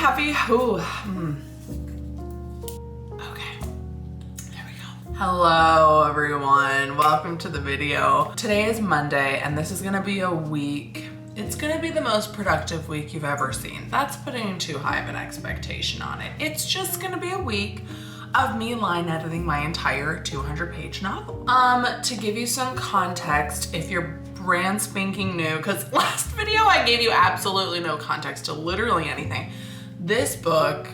heavy. Ooh. Okay, there we go. Hello everyone, welcome to the video. Today is Monday and this is gonna be a week. It's gonna be the most productive week you've ever seen. That's putting too high of an expectation on it. It's just gonna be a week of me line editing my entire 200-page novel. To give you some context, if you're brand spanking new, because last video I gave you absolutely no context to literally anything. This book,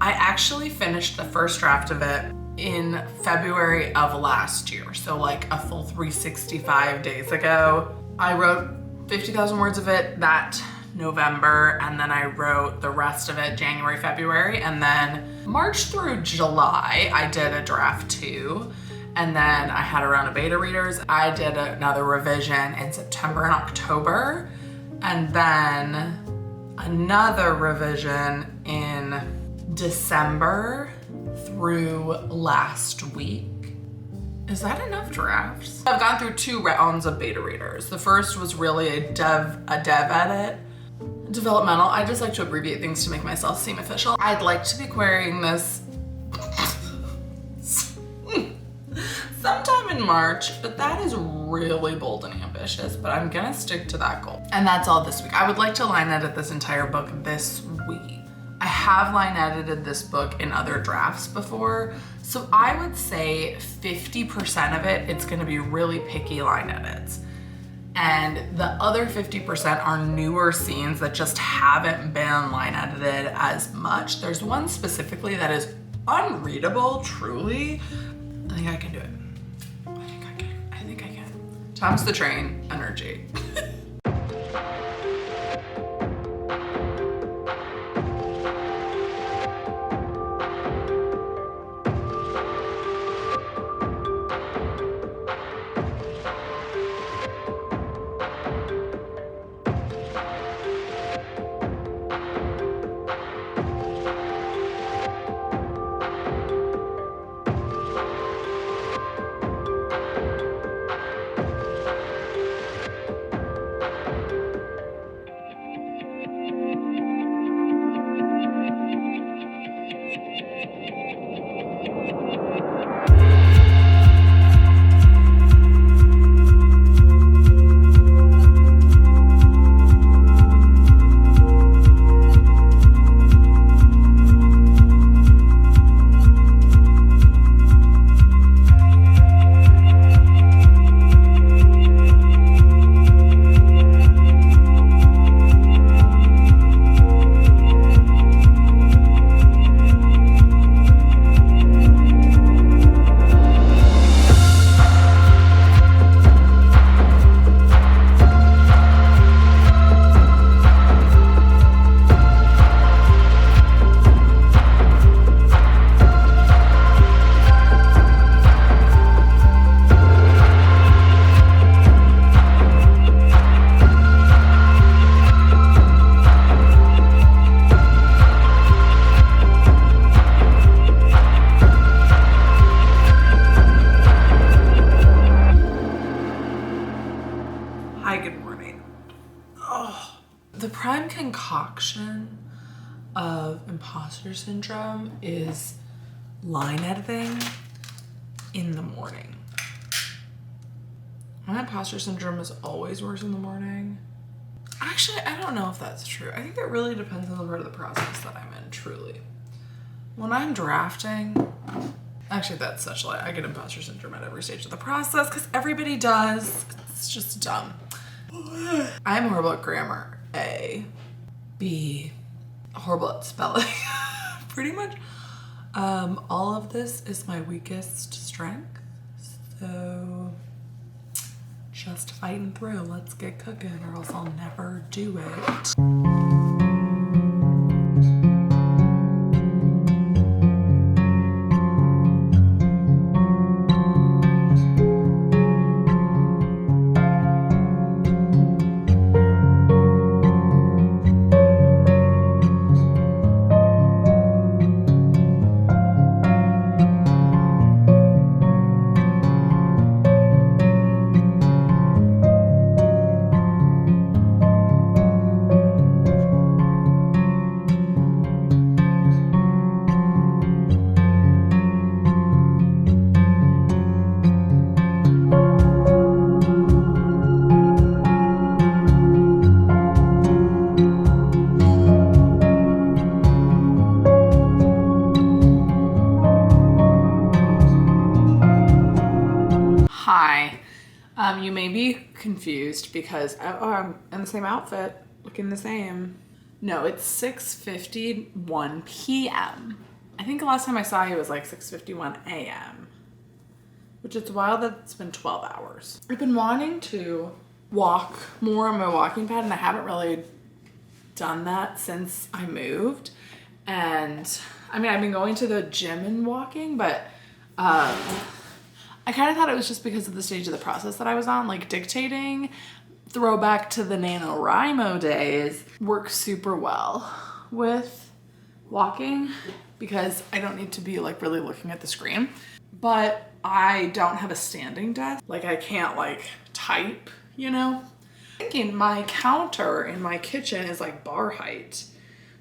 I actually finished the first draft of it in February of last year. So like a full 365 days ago. I wrote 50,000 words of it that November, and then I wrote the rest of it January, February, and then March through July, I did a draft 2. And then I had a round of beta readers. I did another revision in September and October, and then another revision in December through last week. Is that enough drafts? I've gone through 2 rounds of beta readers. The first was really a dev edit. Developmental. I just like to abbreviate things to make myself seem official. I'd like to be querying this sometime in March, but that is really bold and ambitious, but I'm gonna stick to that goal. And that's all this week. I would like to line edit this entire book this week. I have line edited this book in other drafts before, so I would say 50% of it, it's gonna be really picky line edits. And the other 50% are newer scenes that just haven't been line edited as much. There's one specifically that is unreadable, truly. I think I can do it. I think I can. Tom's the train energy. The prime concoction of imposter syndrome is line editing in the morning. My imposter syndrome is always worse in the morning. Actually, I don't know if that's true. I think it really depends on the part of the process that I'm in, truly. When I'm drafting, actually that's such a lie. I get imposter syndrome at every stage of the process because everybody does. It's just dumb. I'm horrible at grammar, A. B, horrible at spelling, pretty much. All of this is my weakest strength, so just fighting through. Let's get cooking or else I'll never do it. You may be confused because I'm in the same outfit, looking the same. No, it's 6:51 p.m. I think the last time I saw you was like 6:51 a.m., which is wild that it's been 12 hours. I've been wanting to walk more on my walking pad, and I haven't really done that since I moved. And I mean, I've been going to the gym and walking, but I kind of thought it was just because of the stage of the process that I was on, like dictating. Throwback to the NaNoWriMo days works super well with walking because I don't need to be like really looking at the screen. But I don't have a standing desk. Like I can't like type, you know? Thinking my counter in my kitchen is like bar height.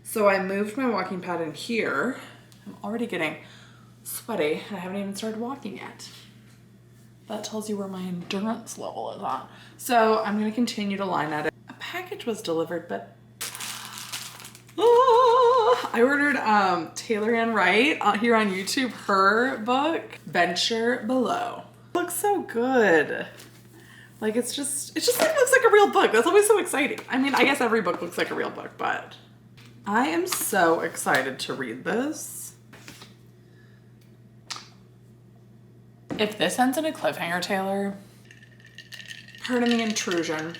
So I moved my walking pad in here. I'm already getting sweaty and I haven't even started walking yet. That tells you where my endurance level is on. So I'm gonna continue to line at it. A package was delivered, but I ordered Taylor Ann Wright here on YouTube, her book, Venture Below. Looks so good. Like it just like looks like a real book. That's always so exciting. I mean, I guess every book looks like a real book, but I am so excited to read this. If this ends in a cliffhanger, Taylor, pardon the intrusion.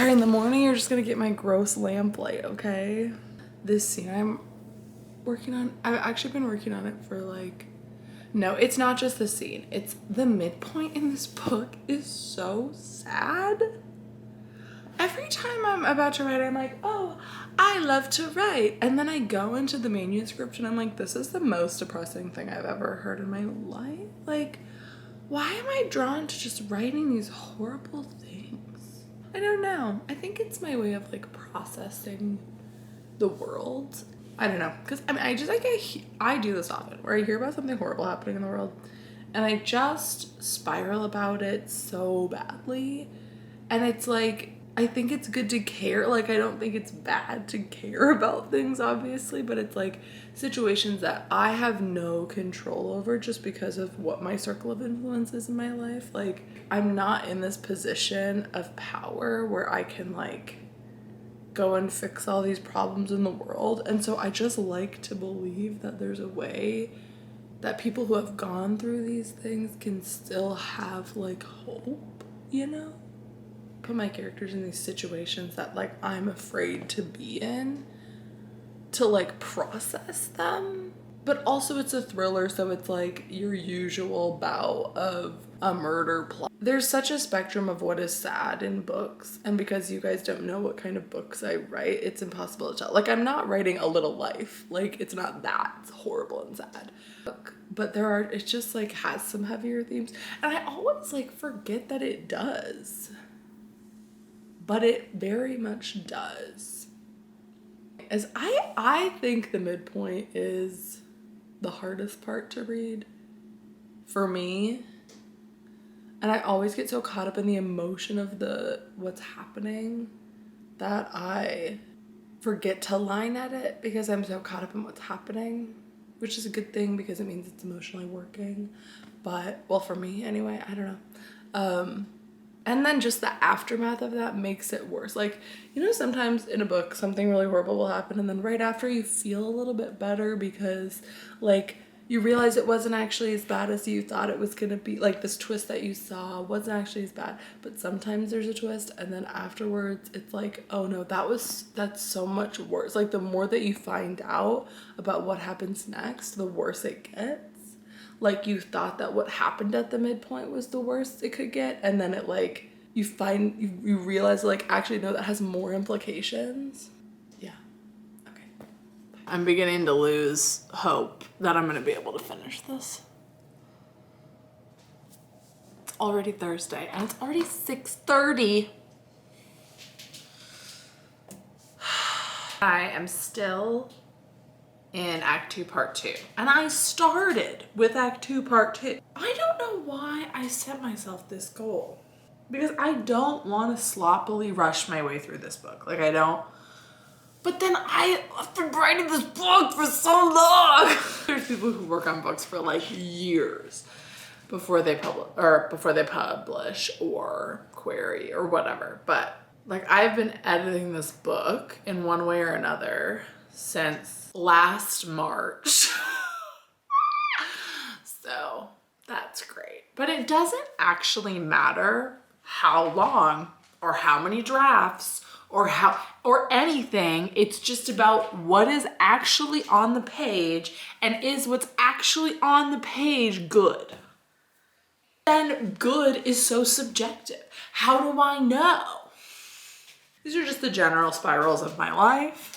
In the morning, you're just gonna get my gross lamplight, okay? This scene I'm working on, I've actually been working on it for like, no, it's not just the scene. It's the midpoint in this book is so sad. Every time I'm about to write, I'm like, oh, I love to write. And then I go into the manuscript and I'm like, this is the most depressing thing I've ever heard in my life. Like, why am I drawn to just writing these horrible things? I don't know. I think it's my way of like processing the world. I don't know. Because I mean, I just like, I do this often where I hear about something horrible happening in the world and I just spiral about it so badly. And it's like, I think it's good to care. Like, I don't think it's bad to care about things, obviously, but it's like situations that I have no control over just because of what my circle of influence is in my life. Like, I'm not in this position of power where I can like go and fix all these problems in the world. And so I just like to believe that there's a way that people who have gone through these things can still have like hope, you know? Put my characters in these situations that like I'm afraid to be in to like process them. But also it's a thriller, so it's like your usual bout of a murder plot. There's such a spectrum of what is sad in books, and because you guys don't know what kind of books I write, it's impossible to tell. Like, I'm not writing A Little Life. Like, it's not that horrible and sad. But it just like has some heavier themes, and I always like forget that it does. But it very much does. As I think the midpoint is the hardest part to read for me. And I always get so caught up in the emotion of what's happening that I forget to line at it because I'm so caught up in what's happening, which is a good thing because it means it's emotionally working. But, well, for me anyway, I don't know. And then just the aftermath of that makes it worse. Like, you know, sometimes in a book, something really horrible will happen, and then right after you feel a little bit better because, like, you realize it wasn't actually as bad as you thought it was gonna be. Like, this twist that you saw wasn't actually as bad. But sometimes there's a twist, and then afterwards, it's like, oh no, that's so much worse. Like, the more that you find out about what happens next, the worse it gets. Like, you thought that what happened at the midpoint was the worst it could get, and then it, like, you realize, like, actually no, that has more implications. Yeah. Okay. I'm beginning to lose hope that I'm gonna be able to finish this. It's already Thursday and it's already 6:30. I am still in Act 2, Part 2. And I started with Act 2, Part 2. I don't know why I set myself this goal. Because I don't want to sloppily rush my way through this book. Like, I don't. But then I've been writing this book for so long. There's people who work on books for like years before they publish or query or whatever. But like, I've been editing this book in one way or another since last March. So that's great. But it doesn't actually matter how long or how many drafts or anything. It's just about what is actually on the page, and is what's actually on the page good? And good is so subjective. How do I know? These are just the general spirals of my life.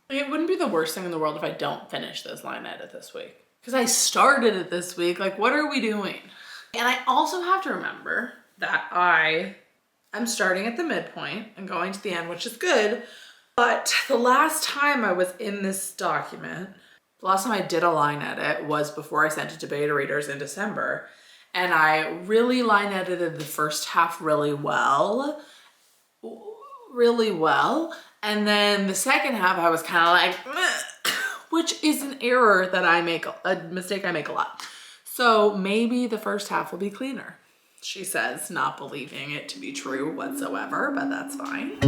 It wouldn't be the worst thing in the world if I don't finish this line edit this week. Because I started it this week. Like, what are we doing? And I also have to remember that I'm starting at the midpoint and going to the end, which is good. But the last time I was in this document, the last time I did a line edit was before I sent it to beta readers in December. And I really line edited the first half really well. And then the second half, I was kind of like, meh, which is an error that I make, a mistake I make a lot. So maybe the first half will be cleaner, she says, not believing it to be true whatsoever, but that's fine.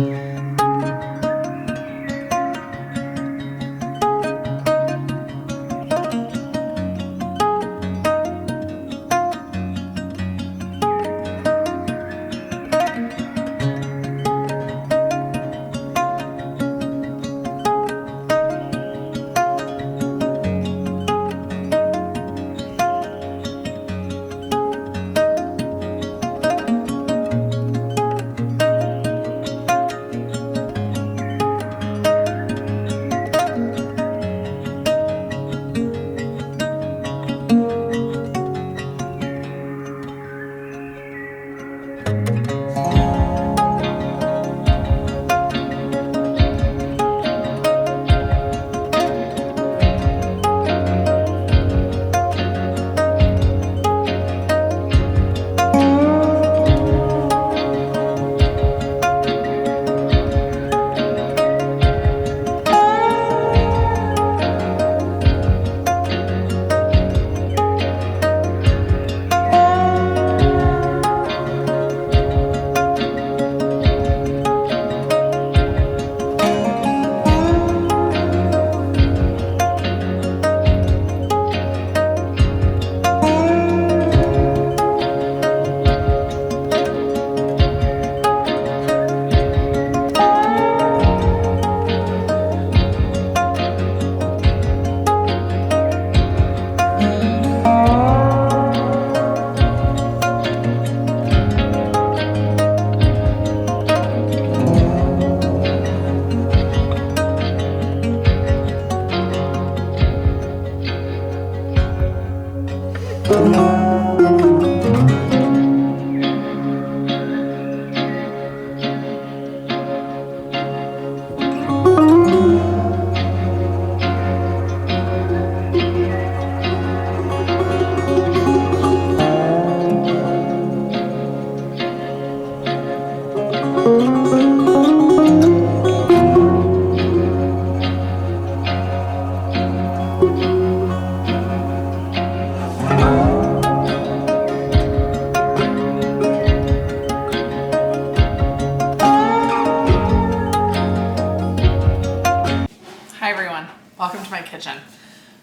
kitchen.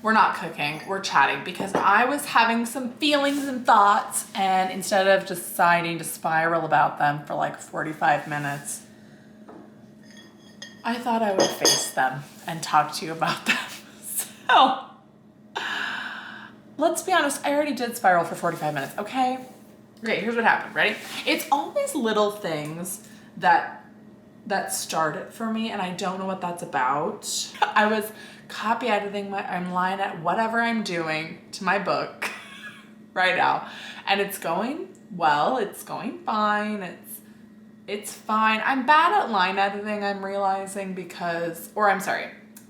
We're not cooking, we're chatting because I was having some feelings and thoughts, and instead of deciding to spiral about them for like 45 minutes, I thought I would face them and talk to you about them. So, let's be honest, I already did spiral for 45 minutes, okay? Okay, here's what happened, ready? It's always little things that start it for me, and I don't know what that's about. I was copy editing I'm line at whatever I'm doing to my book right now, and it's going well, it's going fine, it's fine. I'm bad at line editing, I'm realizing,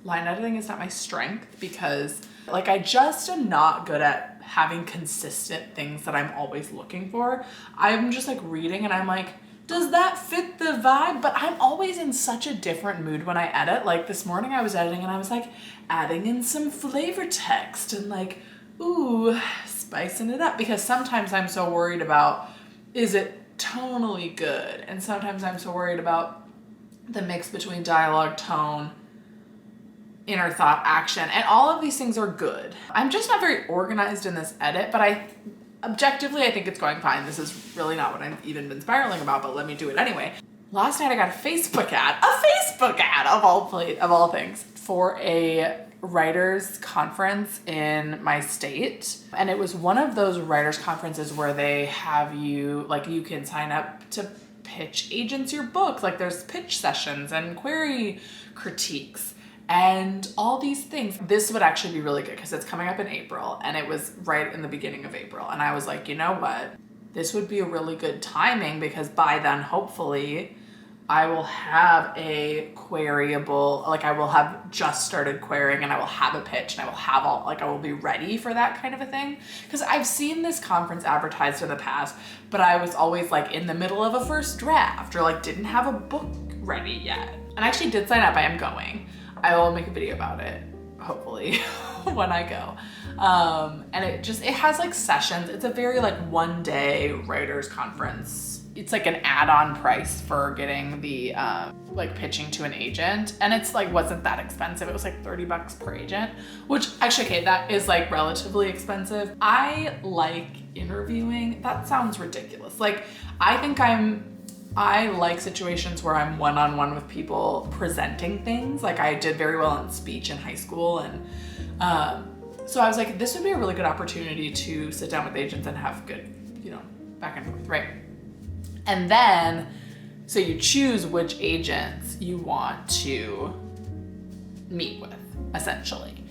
line editing is not my strength because like I just am not good at having consistent things that I'm always looking for. I'm just like reading and I'm like, does that fit the vibe? But I'm always in such a different mood when I edit. Like this morning I was editing and I was like adding in some flavor text and like, ooh, spicing it up, because sometimes I'm so worried about, is it tonally good? And sometimes I'm so worried about the mix between dialogue, tone, inner thought, action, and all of these things are good. I'm just not very organized in this edit, but objectively, I think it's going fine. This is really not what I've even been spiraling about, but let me do it anyway. Last night I got a Facebook ad of all things, for a writers conference in my state. And it was one of those writers conferences where they have you, like you can sign up to pitch agents your book. Like there's pitch sessions and query critiques and all these things. This would actually be really good because it's coming up in April, and it was right in the beginning of April. And I was like, you know what? This would be a really good timing because by then, hopefully, I will have a queryable, like I will have just started querying and I will have a pitch and I will have I will be ready for that kind of a thing. Because I've seen this conference advertised in the past, but I was always like in the middle of a first draft or like didn't have a book ready yet. And I actually did sign up, I am going. I will make a video about it, hopefully, when I go. And it has like sessions. It's a very like one-day writers conference. It's like an add-on price for getting the like pitching to an agent. And it's like, wasn't that expensive. It was like $30 per agent, which actually, okay, that is like relatively expensive. I like interviewing. That sounds ridiculous. Like, I like situations where I'm one-on-one with people presenting things. Like I did very well in speech in high school. And so I was like, this would be a really good opportunity to sit down with agents and have good, back and forth, right? And then, so you choose which agents you want to meet with, essentially.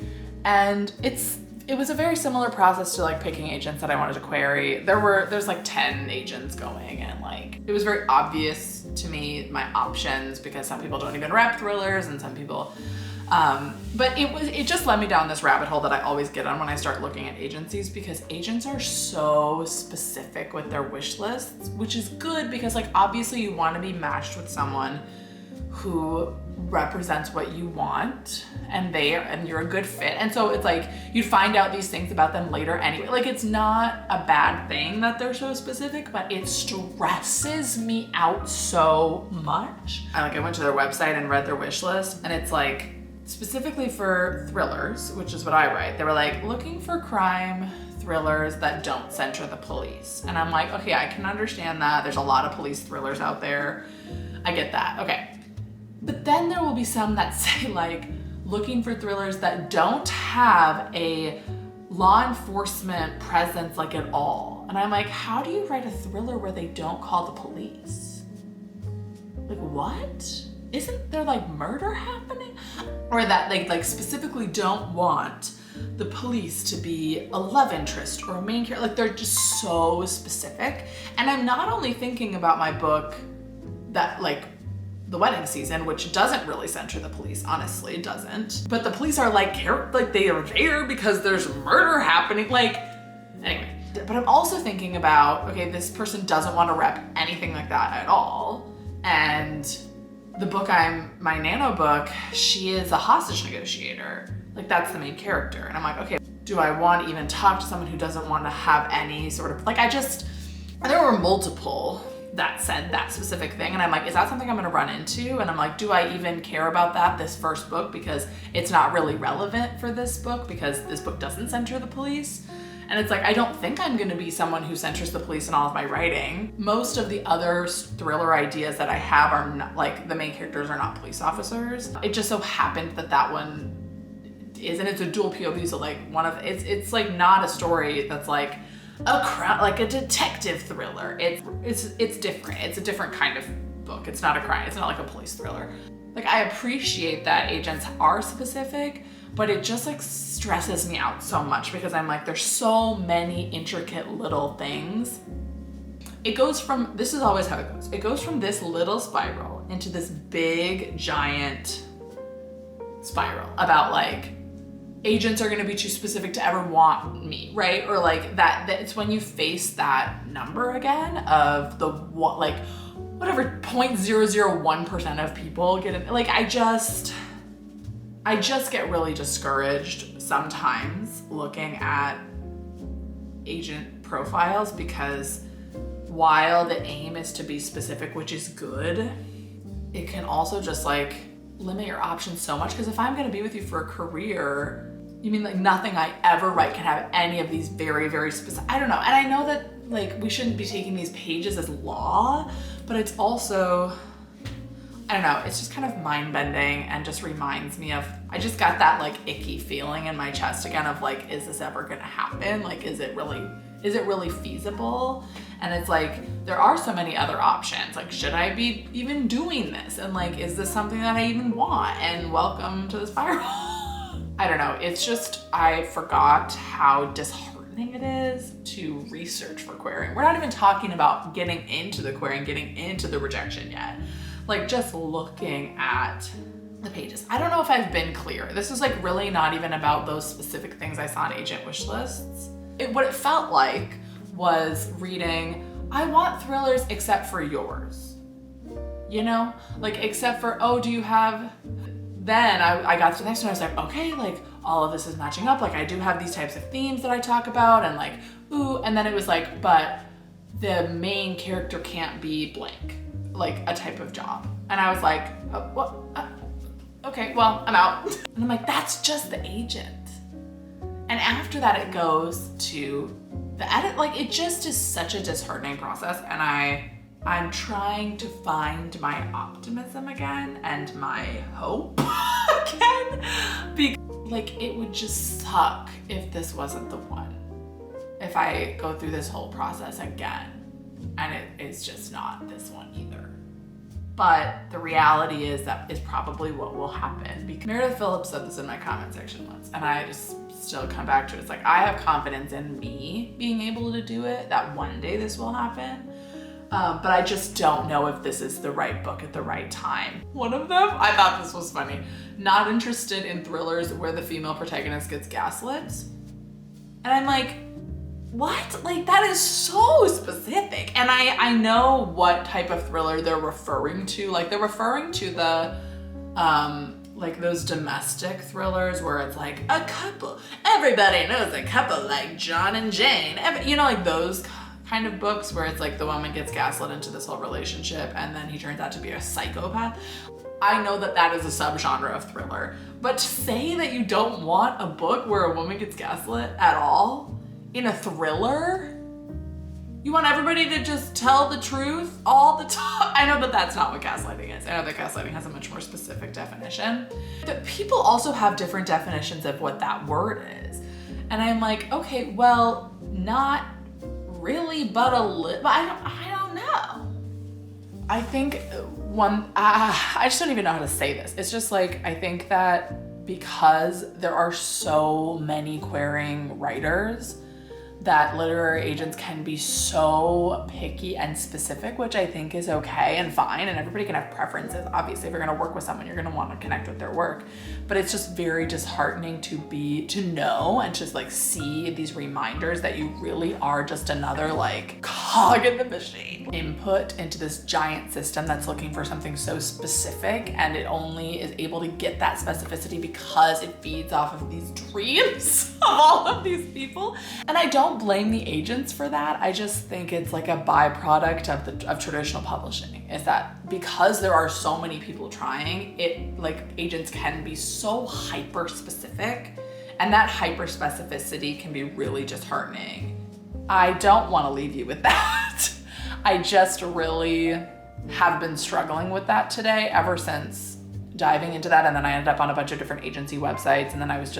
And it was a very similar process to like picking agents that I wanted to query. There's like 10 agents going, and like it was very obvious to me my options because some people don't even rep thrillers and some people but it just led me down this rabbit hole that I always get on when I start looking at agencies, because agents are so specific with their wish lists, which is good because like obviously you want to be matched with someone who represents what you want and you're a good fit. And so it's like you find out these things about them later anyway. Like it's not a bad thing that they're so specific, but it stresses me out so much. I went to their website and read their wish list, and it's like specifically for thrillers, which is what I write. They were like looking for crime thrillers that don't center the police. And I'm like, okay, I can understand that. There's a lot of police thrillers out there. I get that. Okay. But then there will be some that say like looking for thrillers that don't have a law enforcement presence like at all. And I'm like, how do you write a thriller where they don't call the police? Like what? Isn't there like murder happening? Or that they like specifically don't want the police to be a love interest or a main character. Like they're just so specific. And I'm not only thinking about my book that like The Wedding Season, which doesn't really center the police, honestly, it doesn't. But the police are like they are there because there's murder happening. Like, anyway. But I'm also thinking about, okay, this person doesn't want to rep anything like that at all. And the book my nano book, she is a hostage negotiator. Like that's the main character. And I'm like, okay, do I want to even talk to someone who doesn't want to have any sort of, like there were multiple that said that specific thing. And I'm like, is that something I'm gonna run into? And I'm like, do I even care about that this first book? Because it's not really relevant for this book, because this book doesn't center the police. And it's like, I don't think I'm gonna be someone who centers the police in all of my writing. Most of the other thriller ideas that I have are not, like, the main characters are not police officers. It just so happened that that one is, and it's a dual POV, so like it's like not a story that's like like a detective thriller. It's different. It's a different kind of book. It's not a crime. It's not like a police thriller. Like, I appreciate that agents are specific, but it just like stresses me out so much, because I'm like, there's so many intricate little things. It goes from, this is always how it goes. It goes from this little spiral into this big giant spiral about like, agents are gonna be too specific to ever want me, right? Or like that it's when you face that number again of the like whatever 0.001% of people get it. Like, I just get really discouraged sometimes looking at agent profiles, because while the aim is to be specific, which is good, it can also just like limit your options so much. Because if I'm gonna be with you for a career, you mean like nothing I ever write can have any of these very, very specific, I don't know. And I know that like we shouldn't be taking these pages as law, but it's also, I don't know, it's just kind of mind-bending and just reminds me of, I just got that like icky feeling in my chest again of like, is this ever gonna happen? Like, is it really feasible? And it's like, there are so many other options. Like, should I be even doing this? And like, is this something that I even want? And welcome to the spiral. I don't know, it's just, I forgot how disheartening it is to research for querying. We're not even talking about getting into the querying, getting into the rejection yet. Like, just looking at the pages. I don't know if I've been clear. This is like really not even about those specific things I saw in agent wish lists. What it felt like was reading, I want thrillers except for yours. You know? Like, except for, oh, do you have, then I got to the next one, I was like, okay, like all of this is matching up. Like, I do have these types of themes that I talk about, and like, ooh, and then it was like, but the main character can't be blank, like a type of job. And I was like, oh, what? Okay, well, I'm out. And I'm like, that's just the agent. And after that, it goes to the edit. Like, it just is such a disheartening process. And I'm trying to find my optimism again and my hope again. Because like, it would just suck if this wasn't the one. If I go through this whole process again and it is just not this one either. But the reality is that is probably what will happen. Because Meredith Phillips said this in my comment section once, and I just still come back to it. It's like, I have confidence in me being able to do it, that one day this will happen. But I just don't know if this is the right book at the right time. One of them, I thought this was funny. Not interested in thrillers where the female protagonist gets gaslit. And I'm like, what? Like, that is so specific. And I know what type of thriller they're referring to. Like, they're referring to the, like those domestic thrillers where it's like a couple. Everybody knows a couple like John and Jane. You know, like those kind of books where it's like the woman gets gaslit into this whole relationship and then he turns out to be a psychopath. I know that that is a subgenre of thriller. But to say that you don't want a book where a woman gets gaslit at all, in a thriller, you want everybody to just tell the truth all the time. I know that that's not what gaslighting is. I know that gaslighting has a much more specific definition. But people also have different definitions of what that word is. And I'm like, okay, well, not really, but I don't know. I think I just don't even know how to say this. It's just like, I think that because there are so many querying writers, that literary agents can be so picky and specific, which I think is okay and fine, and everybody can have preferences. Obviously, if you're gonna work with someone, you're gonna wanna connect with their work. But it's just very disheartening to know and just like see these reminders that you really are just another like cog in the machine. Input into this giant system that's looking for something so specific, and it only is able to get that specificity because it feeds off of these dreams of all of these people. And I don't blame the agents for that. I just think it's like a byproduct of traditional publishing, is that because there are so many people trying, it like agents can be so hyper specific, and that hyper specificity can be really disheartening. I don't want to leave you with that. I just really have been struggling with that today ever since diving into that. And then I ended up on a bunch of different agency websites. And then I was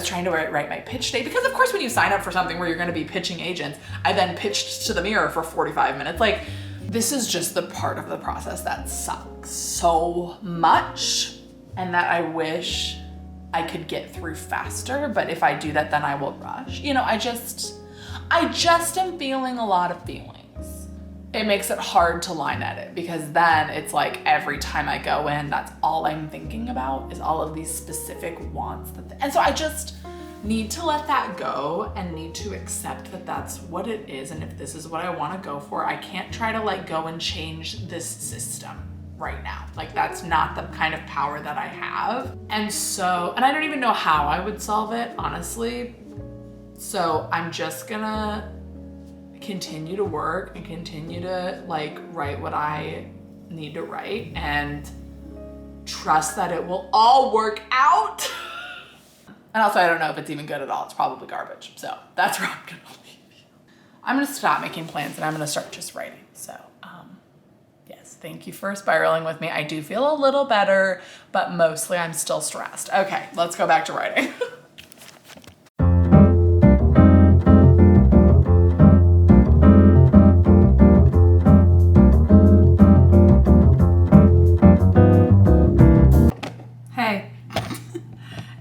trying to write my pitch day, because of course, when you sign up for something where you're going to be pitching agents, I then pitched to the mirror for 45 minutes. Like, this is just the part of the process that sucks so much, and that I wish I could get through faster. But if I do that, then I will rush. You know, I just am feeling a lot of feelings. It makes it hard to line edit, because then it's like every time I go in, that's all I'm thinking about is all of these specific wants. And so I just need to let that go and need to accept that that's what it is. And if this is what I want to go for, I can't try to like go and change this system right now. Like, that's not the kind of power that I have. And I don't even know how I would solve it, honestly. So I'm just gonna continue to work and continue to like write what I need to write and trust that it will all work out. And also, I don't know if it's even good at all. It's probably garbage. So that's where I'm gonna leave you. I'm gonna stop making plans and I'm gonna start just writing. So yes, thank you for spiraling with me. I do feel a little better, but mostly I'm still stressed. Okay, let's go back to writing.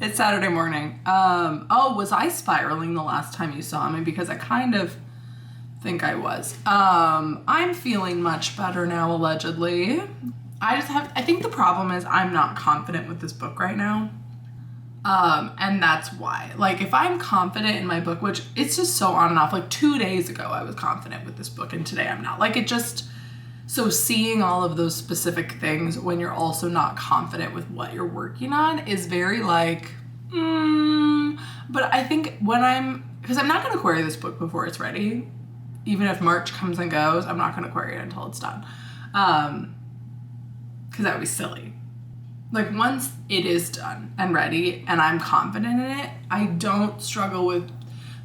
It's Saturday morning. Oh, was I spiraling the last time you saw me? Because I kind of think I was. I'm feeling much better now, allegedly. I think the problem is I'm not confident with this book right now. And that's why. Like, if I'm confident in my book, which it's just so on and off, like 2 days ago I was confident with this book and today I'm not. Like, it just, so seeing all of those specific things when you're also not confident with what you're working on is very like, but I think because I'm not going to query this book before it's ready. Even if March comes and goes, I'm not going to query it until it's done. Because that would be silly. Like, once it is done and ready and I'm confident in it, I don't struggle with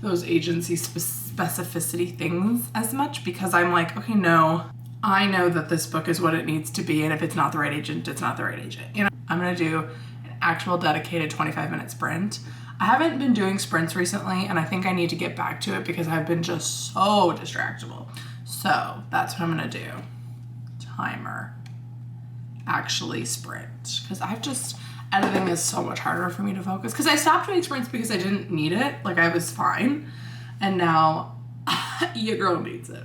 those agency specificity things as much, because I'm like, okay, no, I know that this book is what it needs to be, and if it's not the right agent, it's not the right agent. You know, I'm going to do an actual dedicated 25-minute sprint. I haven't been doing sprints recently, and I think I need to get back to it because I've been just so distractible. So that's what I'm going to do. Timer. Actually sprint. Because editing is so much harder for me to focus. Because I stopped doing sprints because I didn't need it. Like, I was fine. And now your girl needs it.